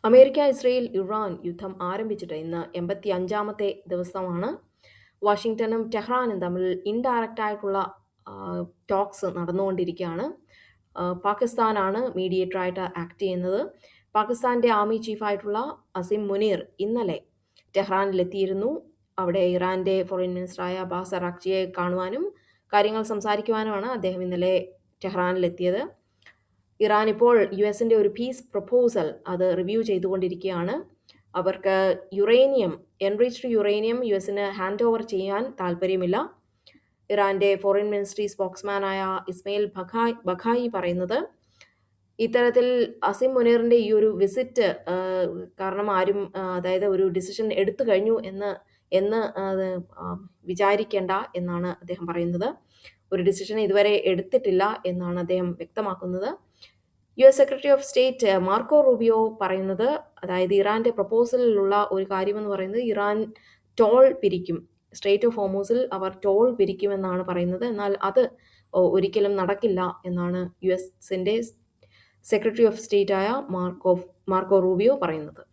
America, Israel, Iran യുദ്ധം ആരംഭിച്ചിട്ട് ഇന്ന് 85-ാമത്തെ ദിവസമാണ്. വാഷിങ്ടണും ടെഹ്റാനും തമ്മിൽ ഇൻഡയറക്റ്റ് ആയിട്ടുള്ള ടോക്സ് നടന്നുകൊണ്ടിരിക്കുകയാണ്. പാകിസ്ഥാനാണ് മീഡിയേറ്ററായിട്ട് ആക്ട് ചെയ്യുന്നത്. പാകിസ്ഥാന്റെ ആർമി ചീഫായിട്ടുള്ള അസിം മുനീർ ഇന്നലെ ടെഹ്റാനിലെത്തിയിരുന്നു. അവിടെ ഇറാന്റെ ഫോറിൻ മിനിസ്റ്ററായ അബ്ബാസ് അറാക്ചിയെ കാണുവാനും കാര്യങ്ങൾ സംസാരിക്കുവാനുമാണ് അദ്ദേഹം ഇന്നലെ ടെഹ്റാനിലെത്തിയത്. ഇറാൻ ഇപ്പോൾ യുഎസിന്റെ ഒരു പീസ് പ്രപ്പോസൽ അത് റിവ്യൂ ചെയ്തുകൊണ്ടിരിക്കുകയാണ്. അവർക്ക് എൻറിച്ച്ഡ് യുറേനിയം യുഎസിന് ഹാൻഡ് ഓവർ ചെയ്യാൻ താല്പര്യമില്ല. ഇറാന്റെ ഫോറിൻ മിനിസ്ട്രി സ്പോക്സ്മാനായ ഇസ്മയിൽ ബഖായി പറയുന്നത്, ഇത്തരത്തിൽ അസിം മുനീറിന്റെ ഈ ഒരു വിസിറ്റ് കാരണം ആരും അതായത് ഒരു ഡിസിഷൻ എടുത്തു കഴിഞ്ഞു എന്ന് വിചാരിക്കേണ്ട എന്നാണ് അദ്ദേഹം പറയുന്നത്. ഒരു ഡിസിഷൻ ഇതുവരെ എടുത്തിട്ടില്ല എന്നാണ് അദ്ദേഹം വ്യക്തമാക്കുന്നത്. US secretary of state Marco Rubio പറയുന്നത്, അതായത് ഇറാന്റെ പ്രപ്പോസലിലുള്ള ഒരു കാര്യമെന്ന് പറയുന്നത് ഇറാൻ ടോൾ പിരിക്കും, സ്ട്രേറ്റ് ഓഫ് ഹോർമൂസിൽ അവർ ടോൾ പിരിക്കുമെന്നാണ് പറയുന്നത്. എന്നാൽ അത് ഒരിക്കലും നടക്കില്ല എന്നാണ് US സെക്രട്ടറി ഓഫ് സ്റ്റേറ്റ് ആയ മാർക്കോ റൂബിയോ പറയുന്നത്.